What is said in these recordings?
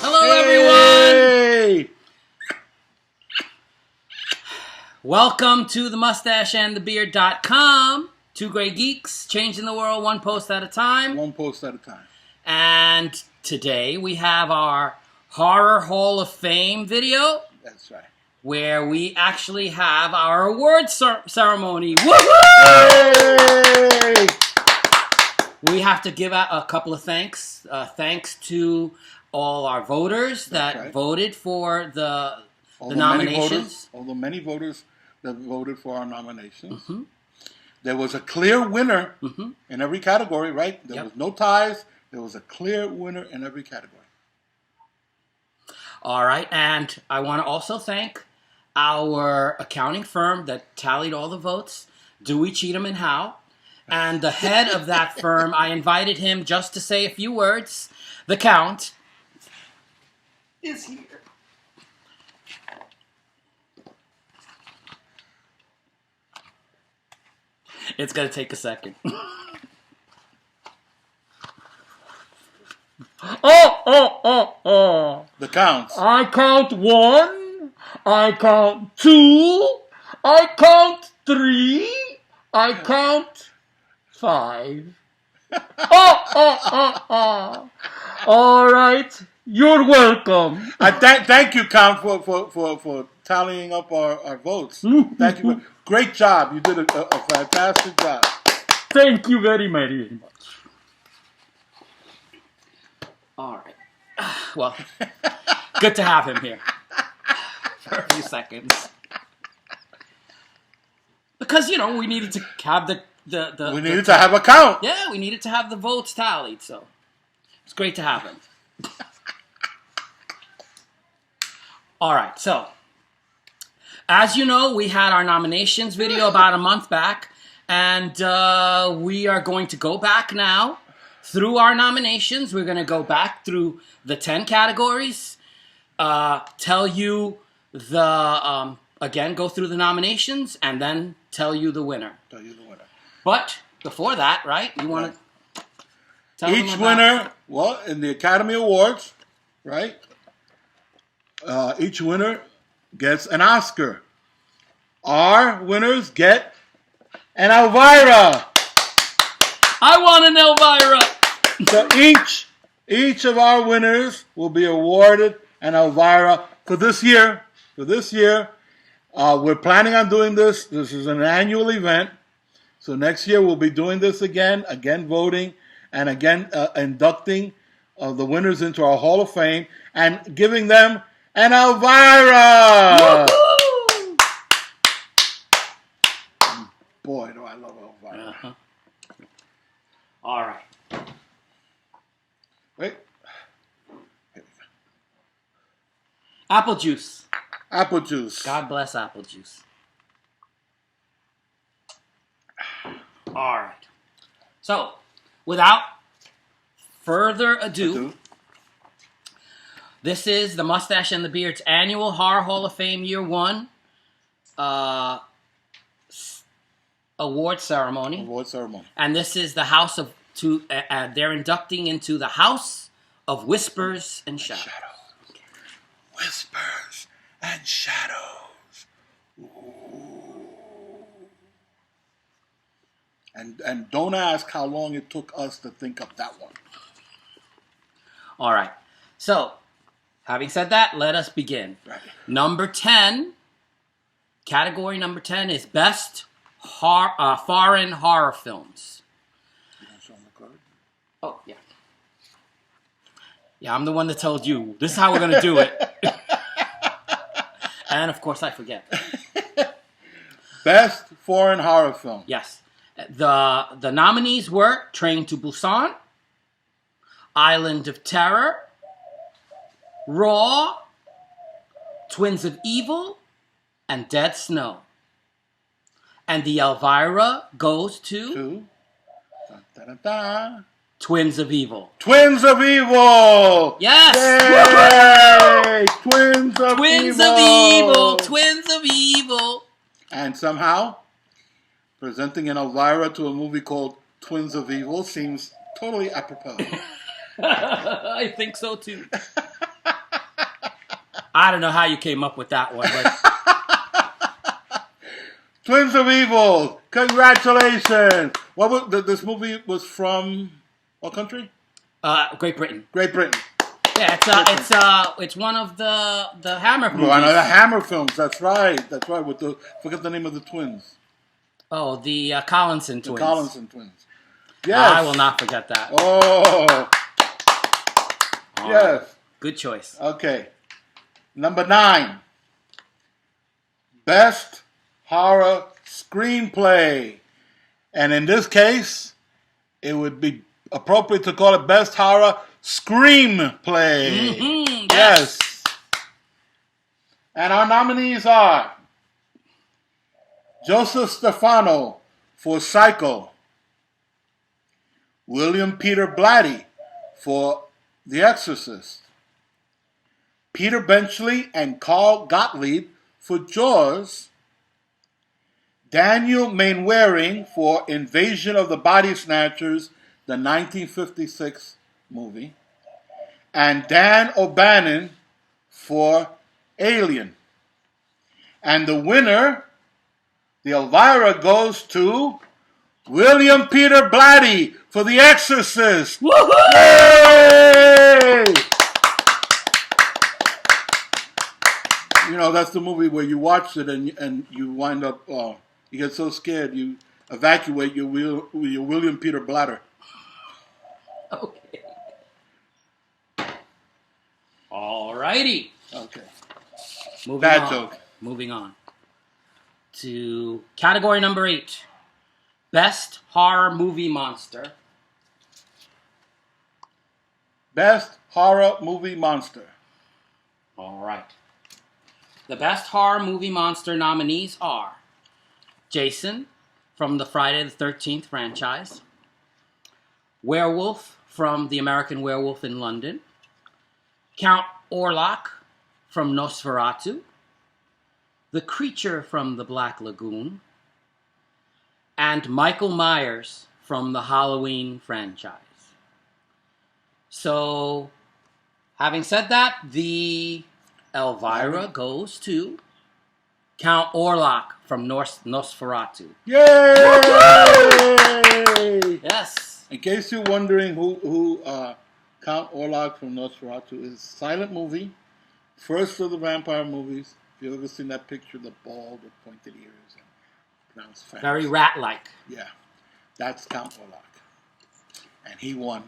Hello, everyone! Welcome to the MustacheAndTheBeard.com. Two great geeks, changing the world one post at a time. One post at a time. And today we have our Horror Hall of Fame video. That's right. Where we actually have our award ceremony. Woohoo! Yay! We have to give out a couple of thanks. Thanks to all our voters that voted for the nominations. All the many voters that voted for our nominations. Mm-hmm. There was a clear winner in every category, right? There was no ties. There was a clear winner in every category. All right, and I want to also thank our accounting firm that tallied all the votes, Dewey, Cheatham, and Howe. And the head of that firm, I invited him just to say a few words. The Count is here. It's going to take a second. The Count. I count 1. I count 2. I count 3. I count 5. All right. You're welcome. Thank you, Count, for tallying up our votes. Thank you. Great job. You did a fantastic job. Thank you very, very much. All right. Well, good to have him here for a few seconds. Because, you know, we needed to have we needed to have a count. Yeah, we needed to have the votes tallied, so it's great to have him. All right, so as you know, we had our nominations video about a month back, and we are going to go back now through our nominations. We're going to go back through the 10 categories, tell you the, again, go through the nominations, and then tell you the winner. But before that, right, you want to tell them each about winner, well, in the Academy Awards, right, each winner gets an Oscar. Our winners get an Elvira. I want an Elvira. So each of our winners will be awarded an Elvira for this year. We're planning on doing this. This is an annual event. So next year we'll be doing this again voting, and again inducting the winners into our Hall of Fame and giving them an Elvira. Woo-hoo! Boy, do I love Elvira. Uh-huh. All right. Wait. Apple juice. Apple juice. God bless apple juice. All right. So, without further ado, this is the Mustache and the Beard's annual Horror Hall of Fame Year 1 award ceremony. And this is the house of, they're inducting into the House of Whispers and Shadows. Whispers and Shadows. Ooh. And don't ask how long it took us to think up that one. All right. So, having said that, let us begin. Right. Number 10, category number 10 is Best Foreign Horror Films. You don't show them the card? Oh, yeah. Yeah, I'm the one that told you. This is how we're going to do it. And, of course, I forget. Best Foreign Horror Film. Yes. The nominees were Train to Busan, Island of Terror, Raw, Twins of Evil, and Dead Snow. And the Elvira goes to Twins of Evil. Twins of Evil! Yes! Yay! Twins of Evil! Twins of Evil! And somehow, presenting an Elvira to a movie called Twins of Evil seems totally apropos. I think so too. I don't know how you came up with that one, but Twins of Evil. Congratulations. This movie was from what country? Great Britain. Great Britain. Yeah, it's one of the Hammer movies. One of the Hammer films. That's right. Forget the name of the twins. Oh, the Collinson twins. The Collinson twins. Yes. I will not forget that. Oh. Yes. Right. Good choice. Okay. Number 9. Best horror screenplay. And in this case, it would be appropriate to call it Best Horror Screamplay. Mm-hmm, yes. And our nominees are Joseph Stefano for Psycho, William Peter Blatty for The Exorcist, Peter Benchley and Carl Gottlieb for Jaws, Daniel Mainwaring for Invasion of the Body Snatchers, the 1956 movie, and Dan O'Bannon for Alien. And the winner, the Elvira, goes to William Peter Blatty for The Exorcist. Woohoo! Yay! You know, that's the movie where you watch it and you wind up, you get so scared you evacuate your William Peter Bladder. Okay. Alrighty. Okay. Moving on. Joke. Moving on to category number 8. Best horror movie monster. Best horror movie monster. All right. The best horror movie monster nominees are Jason from the Friday the 13th franchise, Werewolf from the American Werewolf in London, Count Orlok from Nosferatu, The Creature from the Black Lagoon, and Michael Myers from the Halloween franchise. So, having said that, the Elvira goes to Count Orlok from Nosferatu. Yay! Yes. In case you're wondering who Count Orlok from Nosferatu is, silent movie, first of the vampire movies. If you've ever seen that picture, the bald with pointed ears and pronounced fangs. Very rat-like. Yeah, that's Count Orlok, and he won.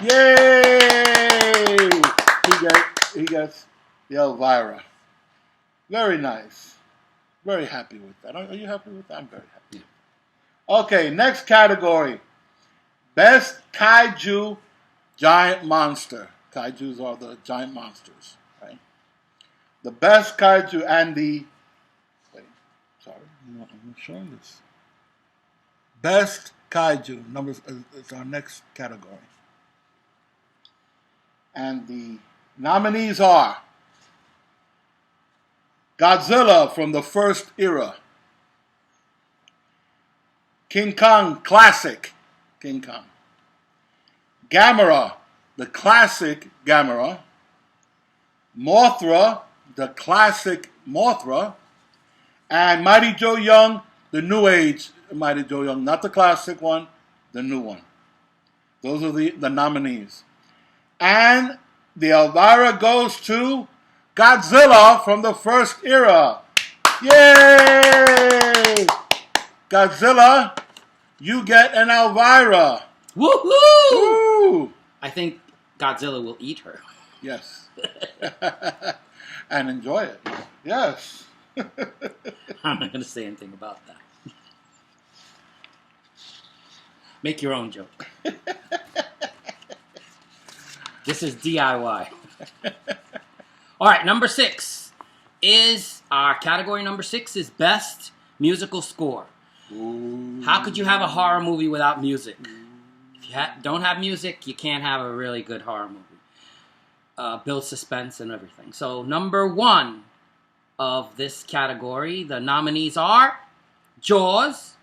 Yay! He gets the Elvira. Very nice. Very happy with that. Are you happy with that? I'm very happy. Yeah. Okay, next category. Best Kaiju Giant Monster. Kaijus are the giant monsters, right? The best Kaiju and the... Wait, sorry. I'm not showing this. Best Kaiju. Numbers is our next category. And the nominees are Godzilla from the first era, King Kong Classic, King Kong, Gamera, the classic Gamera, Mothra, the classic Mothra, and Mighty Joe Young, the new age Mighty Joe Young, not the classic one, the new one. Those are the nominees. And the Elvira goes to Godzilla from the first era. Yay! Godzilla, you get an Elvira. Woohoo! Woo! I think Godzilla will eat her. Yes. And enjoy it. Yes. I'm not going to say anything about that. Make your own joke. This is DIY. All right, number 6 is our category. Number 6 is best musical score. Ooh. How could you have a horror movie without music? If you don't have music, you can't have a really good horror movie. Build suspense and everything. So number 1 of this category, the nominees are Jaws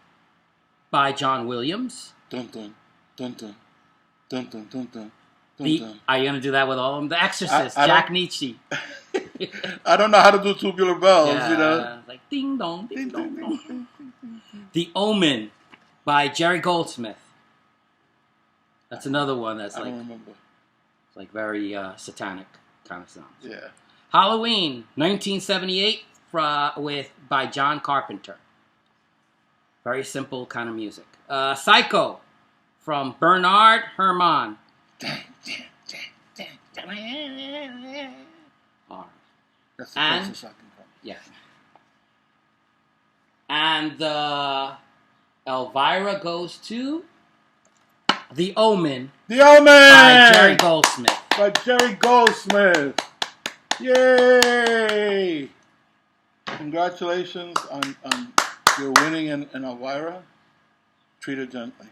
by John Williams. Dun dun dun dun dun dun dun dun. Are you going to do that with all of them? The Exorcist, Jack Nietzsche. I don't know how to do tubular bells, Yeah, you know. like ding dong, ding dong, dong. The Omen by Jerry Goldsmith. That's another one that's I like don't remember. like very satanic kind of sounds. Yeah. Halloween, 1978, by John Carpenter. Very simple kind of music. Psycho from Bernard Herrmann. All right. That's the And- closest I can come. Yeah. And Elvira goes to The Omen The Omen! by Jerry Goldsmith. By Jerry Goldsmith. Yay! Congratulations on your winning in Elvira. Treat her gently.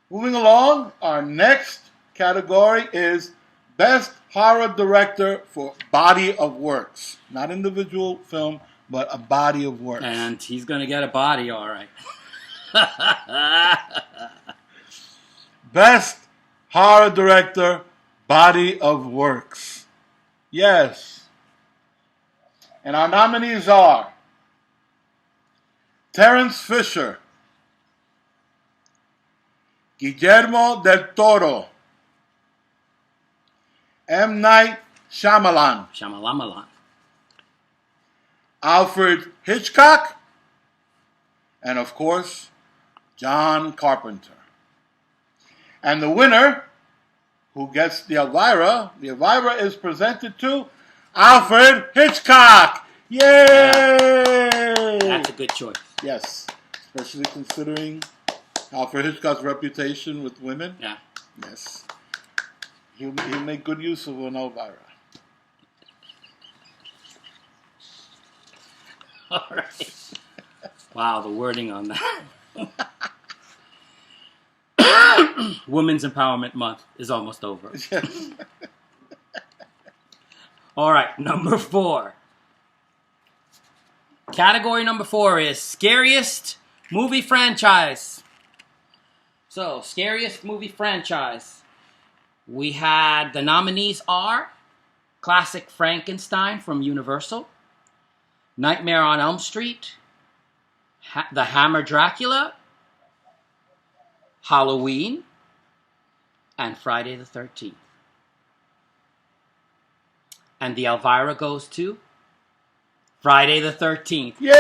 Moving along, our next category is Best Horror Director for Body of Works. Not individual film, but a body of works. And he's going to get a body, all right. Best Horror Director, Body of Works. Yes. And our nominees are Terence Fisher, Guillermo del Toro, M. Night Shyamalan, Shamalamalan. Alfred Hitchcock, and of course, John Carpenter. And the winner, who gets the Elvira is presented to Alfred Hitchcock. Yay! That's a good choice. Yes, especially considering Alfred Hitchcock's reputation with women. Yeah. Yes. He'll make good use of an Elvira. All right. Wow, the wording on that. Women's Empowerment Month is almost over. Yes. All right, number 4. Category number 4 is Scariest Movie Franchise. So, Scariest Movie Franchise. We had, the nominees are Classic Frankenstein from Universal, Nightmare on Elm Street, The Hammer Dracula, Halloween, and Friday the 13th. And the Elvira goes to Friday the 13th. Yay!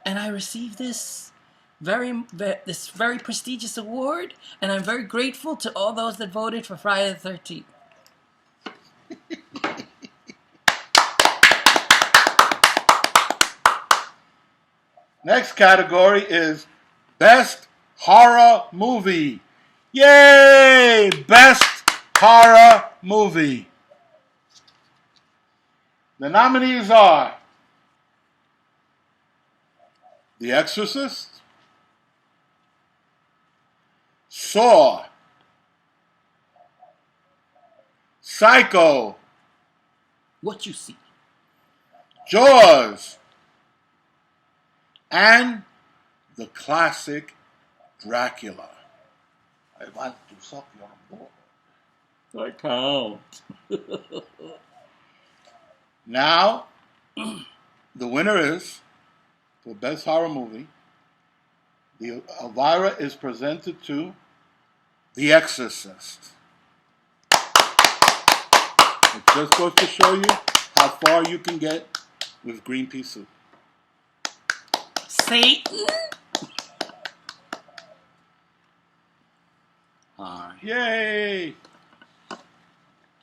And I received this very prestigious award, and I'm very grateful to all those that voted for Friday the 13th. Next category is Best Horror Movie. Yay! Best Horror Movie. The nominees are The Exorcist, Saw, Psycho, What you see? Jaws, and the classic Dracula. I want to suck your blood. I can't. Now, the winner is, for Best Horror Movie, the Elvira is presented to The Exorcist. It just goes to show you how far you can get with green pea soup. Satan? Alright. Yay!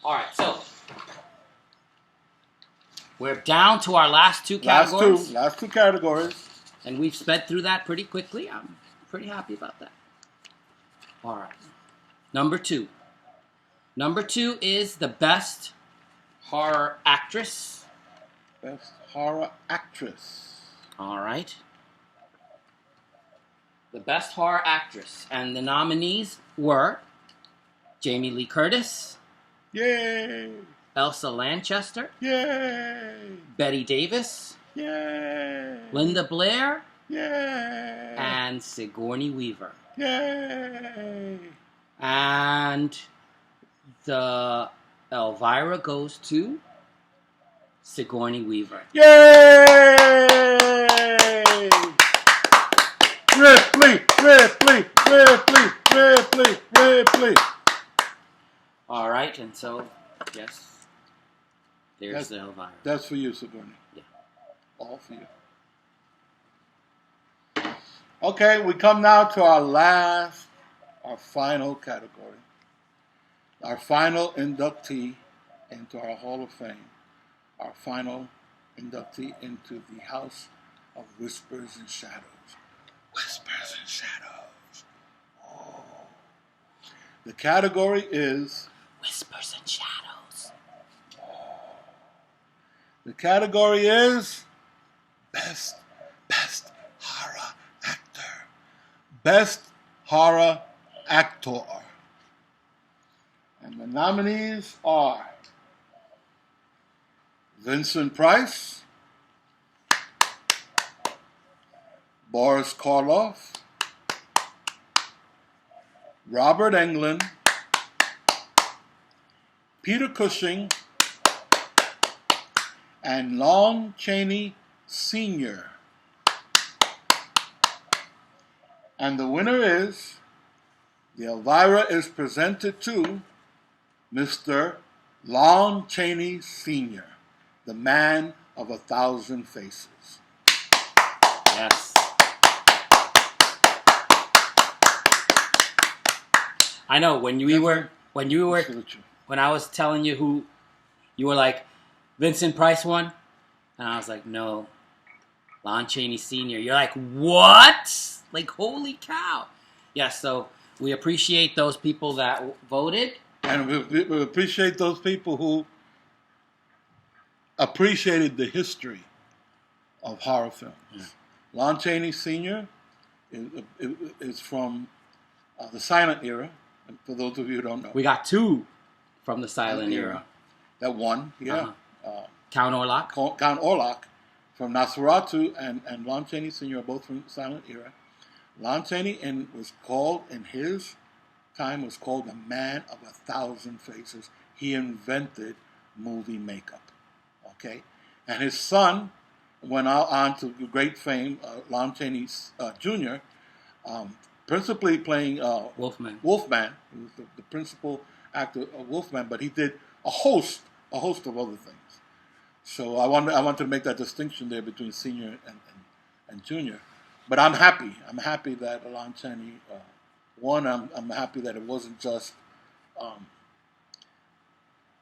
Alright, so we're down to our last two categories. Last two categories. And we've sped through that pretty quickly. I'm pretty happy about that. Alright. Number 2. Number 2 is the Best Horror Actress. Best Horror Actress. Alright. The Best Horror Actress. And the nominees were Jamie Lee Curtis, Yay! Elsa Lanchester, Yay! Bette Davis, Yay! Linda Blair, Yay! and Sigourney Weaver. Yay! And the Elvira goes to Sigourney Weaver. Yay! Ripley, Ripley, Ripley, Ripley, Ripley. All right, and so, yes, there's the Elvira. That's for you, Sigourney. Yeah. All for you. Okay, we come now to our final category. Our final inductee into our Hall of Fame. Our final inductee into the House of Whispers and Shadows. Whispers and Shadows. Oh. The category is Whispers and Shadows. Oh. The category is Best Horror Actor. Best Horror Actor. And the nominees are Vincent Price, Boris Karloff, Robert Englund, Peter Cushing, and Lon Chaney Sr. And the winner is, the Elvira is presented to Mr. Lon Chaney Sr., the man of 1,000 faces. Yes. I know when I was telling you who, you were like, Vincent Price won, and I was like, no, Lon Chaney Sr. You're like, what? Like, holy cow! Yes. So we appreciate those people that voted, and we appreciate those people who appreciated the history of horror films. Yeah. Lon Chaney Sr. is from the silent era. And for those of you who don't know, we got two from the silent era. That one, yeah. Count Orlok. Count Orlok from Nosferatu and Lon Chaney Sr. are both from the silent era. Lon Chaney was called, in his time, was called the man of 1,000 faces. He invented movie makeup. Okay? And his son went on to great fame, Lon Chaney Jr., principally playing Wolfman. He was the principal actor of Wolfman, but he did a host of other things. So I wanted to make that distinction there between senior and junior. But I'm happy. I'm happy that Lon Chaney won. I'm happy that it wasn't just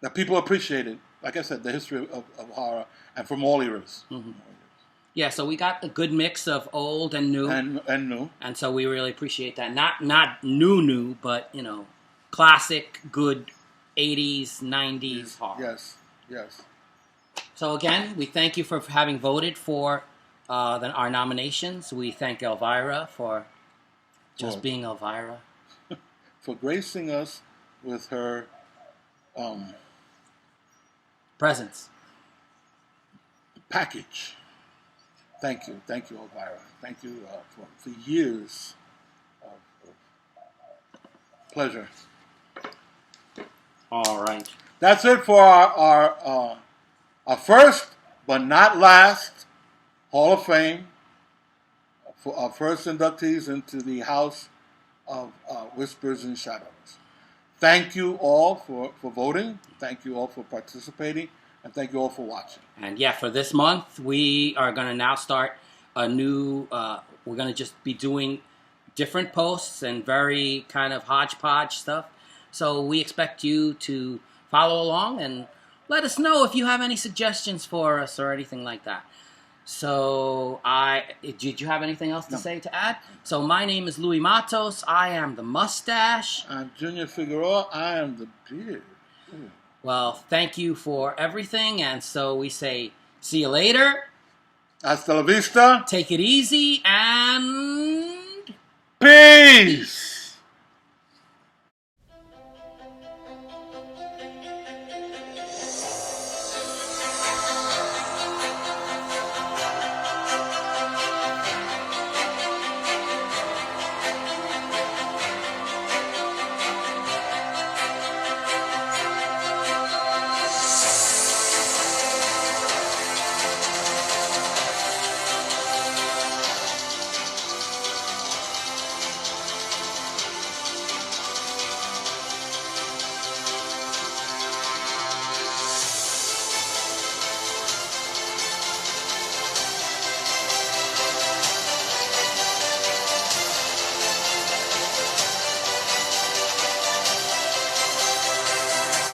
that people appreciated, like I said, the history of horror and from all eras. Mm-hmm. Yeah, so we got a good mix of old and new. And new. And so we really appreciate that. Not new, but, classic, good 80s, 90s horror. Yes. So again, we thank you for having voted for our nominations. We thank Elvira for just being Elvira. For gracing us with her presence. Package. Thank you, Elvira. Thank you for years of pleasure. All right. That's it for our first, but not last, Hall of Fame. For our first inductees into the House of Whispers and Shadows. Thank you all for voting. Thank you all for participating. And thank you all for watching. And yeah, for this month, we are going to now start a new, we're going to just be doing different posts and very kind of hodgepodge stuff. So we expect you to follow along and let us know if you have any suggestions for us or anything like that. So did you have anything else to say to add? So my name is Louis Matos. I am the Mustache. I'm Junior Figueroa. I am the Beard. Ooh. Well, thank you for everything, and so we say, see you later. Hasta la vista. Take it easy, and peace.